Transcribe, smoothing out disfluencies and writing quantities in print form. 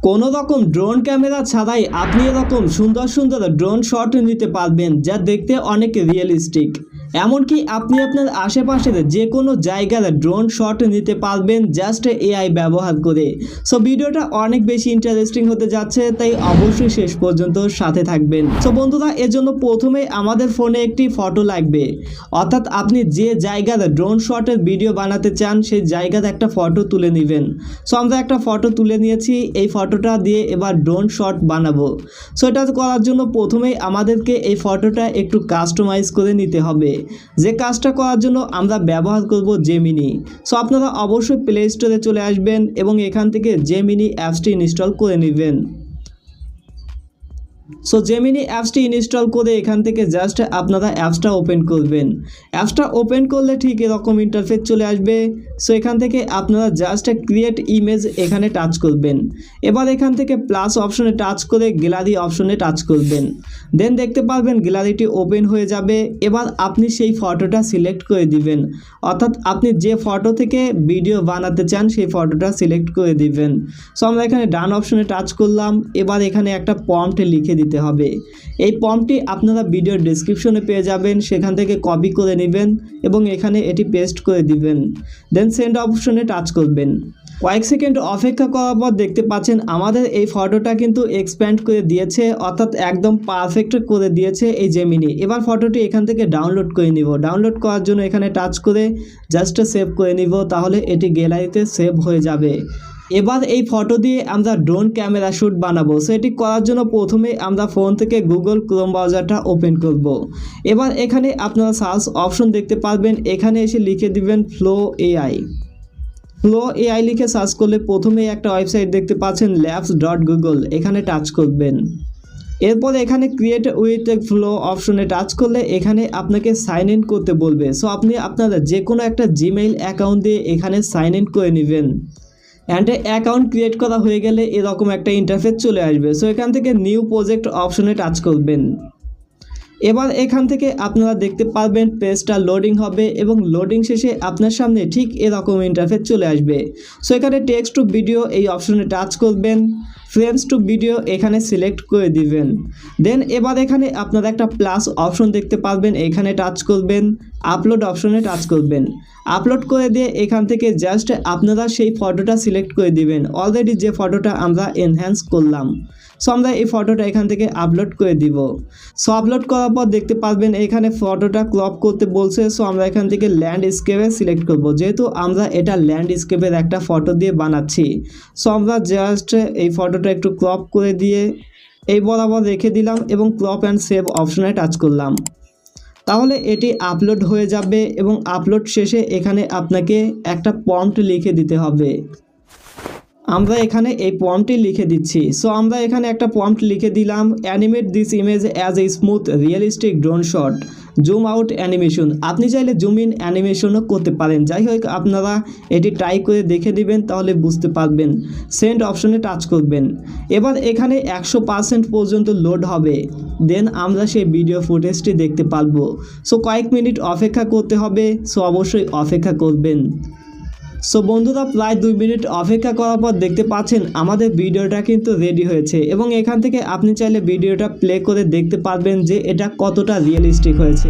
কোনো রকম drone camera ছাড়াই আপনি এরকম সুন্দর সুন্দর ড্রোন শট নিতে পারবেন যা দেখতে অনেক রিয়েলিস্টিক। এমনকি আপনি আপনার আশেপাশের যে কোনো জায়গার ড্রোন শট নিতে পারবেন জাস্ট এআই ব্যবহার করে। সো ভিডিওটা অনেক বেশি ইন্টারেস্টিং হতে যাচ্ছে, তাই অবশ্যই শেষ পর্যন্ত সাথে থাকবেন। সো বন্ধুরা, এর জন্য প্রথমে আমাদের ফোনে একটি ফটো লাগবে, অর্থাৎ আপনি যে জায়গার ড্রোন শটের ভিডিও বানাতে চান সেই জায়গার একটা ফটো তুলে নেবেন। সো আমরা একটা ফটো তুলে নিয়েছি, এই ফটোটা দিয়ে এবার ড্রোন শট বানাবো। সো এটা করার জন্য প্রথমেই আমাদেরকে এই ফটোটা একটু কাস্টমাইজ করে নিতে হবে। যে কাজটা করার জন্য আমরা ব্যবহার করব জেমিনি। সো আপনারা অবশ্যই প্লে স্টোরে চলে আসবেন এবং এখান থেকে জেমিনি অ্যাপসটি ইনস্টল করে নেবেন। সো জেমিনি অ্যাপসটি ইনস্টল করে এখান থেকে জাস্ট আপনারা অ্যাপসটা ওপেন করবেন। অ্যাপসটা ওপেন করলে ঠিক এরকম ইন্টারফেস চলে আসবে। সো এখান থেকে আপনারা জাস্ট ক্রিয়েট ইমেজ এখানে টাচ করবেন। এবার এখান থেকে প্লাস অপশনে টাচ করে গ্যালারি অপশনে টাচ করবেন। দেন দেখতে পারবেন গ্যালারিটি ওপেন হয়ে যাবে। এবার আপনি সেই ফটোটা সিলেক্ট করে দিবেন, অর্থাৎ আপনি যে ফটো থেকে ভিডিও বানাতে চান সেই ফটোটা সিলেক্ট করে দিবেন। সো আমরা এখানে ডান অপশনে টাচ করলাম। এবার এখানে একটা প্রম্পট লিখে দিতে হবে। এই প্রম্পটটি আপনারা ভিডিওর ডেসক্রিপশনে পেয়ে যাবেন, সেখান থেকে কপি করে নেবেন এবং এখানে এটি পেস্ট করে দিবেন। দেন সেন্ড অপশনে টাচ করবেন। কয়েক সেকেন্ড অপেক্ষা করার পর দেখতে পাচ্ছেন আমাদের এই ফটোটা কিন্তু এক্সপ্যান্ড করে দিয়েছে, অর্থাৎ একদম পারফেক্ট করে দিয়েছে এই জেমিনি। এবার ফটোটি এখান থেকে ডাউনলোড করে নিব। ডাউনলোড করার জন্য এখানে টাচ করে জাস্ট সেভ করে নিব, তাহলে এটি গ্যালারিতে সেভ হয়ে যাবে। এবার এই ফটো দিয়ে আমরা ড্রোন ক্যামেরা শ্যুট বানাবো। সেটি করার জন্য প্রথমে আমরা ফোন থেকে গুগল ক্রোম ব্রাউজারটা ওপেন করব। এবার এখানে আপনারা সার্চ অপশন দেখতে পারবেন, এখানে এসে লিখে দিবেন ফ্লো এআই। ফ্লো এআই লিখে সার্চ করলে প্রথমে একটা ওয়েবসাইট দেখতে পাচ্ছেন labs.google, এখানে টাচ করবেন। এরপর এখানে ক্রিয়েট উইথ ফ্লো অপশনে টাচ করলে এখানে আপনাকে সাইন ইন করতে বলবে। সো আপনি আপনারা যে কোনো একটা জিমেইল অ্যাকাউন্ট দিয়ে এখানে সাইন ইন করে নেবেন। অ্যান্ড অ্যাকাউন্ট ক্রিয়েট করা হয়ে গেলে এরকম একটা ইন্টারফেস চলে আসবে। সো এখান থেকে নিউ প্রজেক্ট অপশনে টাচ করবেন। এবার এখান থেকে আপনারা দেখতে পারবেন পেজটা লোডিং হবে এবং লোডিং শেষে আপনার সামনে ঠিক এরকম ইন্টারফেস চলে আসবে। সো এখানে টেক্সট টু ভিডিও এই অপশনে টাচ করবেন, ফ্রেমস টু ভিডিও এখানে সিলেক্ট করে দিবেন। দেন এবার এখানে আপনারা একটা প্লাস অপশন দেখতে পারবেন, এখানে টাচ করবেন, আপলোড অপশনে টাচ করবেন। আপলোড করে দিয়ে এখান থেকে জাস্ট আপনারা সেই ফটোটা সিলেক্ট করে দিবেন, অলরেডি যে ফটোটা আমরা এনহ্যান্স করলাম। সো আমরা এই ফটোটা এখান থেকে আপলোড করে দিব। সো আপলোড করার পর দেখতে পারবেন এখানে ফটোটা ক্রপ করতে বলছে। সো আমরা এখান থেকে ল্যান্ডস্কেপে সিলেক্ট করব, যেহেতু আমরা এটা ল্যান্ডস্কেপের একটা ফটো দিয়ে বানাচ্ছি। সো আমরা জাস্ট এই ফটোটা একটু ক্রপ করে দিয়ে এই বরাবর রেখে দিলাম এবং ক্রপ অ্যান্ড সেভ অপশনে টাচ করলাম। তাহলে এটি আপলোড হয়ে যাবে এবং আপলোড শেষে এখানে আপনাকে একটা প্রম্পট লিখে দিতে হবে। আমরা এখানে এই প্রম্পটটি লিখে দিচ্ছি। সো আমরা এখানে একটা প্রম্পট লিখে দিলাম, animate this image as a smooth realistic drone shot, zoom out animation. আপনি চাইলে জুম ইন অ্যানিমেশনও করতে পারেন। যাই হোক, আপনারা এটি ট্রাই করে দেখে দিবেন, তাহলে বুঝতে পারবেন। সেন্ড অপশনে টাচ করবেন। এবার এখানে 100% পর্যন্ত লোড হবে। দেন আমরা সেই ভিডিও ফুটেজটি দেখতে পারবো। সো কয়েক মিনিট অপেক্ষা করতে হবে। সো অবশ্যই অপেক্ষা করবেন। সো বন্ধুরা, প্রায় 2 মিনিট অপেক্ষা করার পর দেখতে পাচ্ছেন আমাদের ভিডিওটা কিন্তু রেডি হয়েছে এবং এখান থেকে আপনি চাইলে ভিডিওটা প্লে করে দেখতে পারবেন যে এটা কতটা রিয়েলিস্টিক হয়েছে।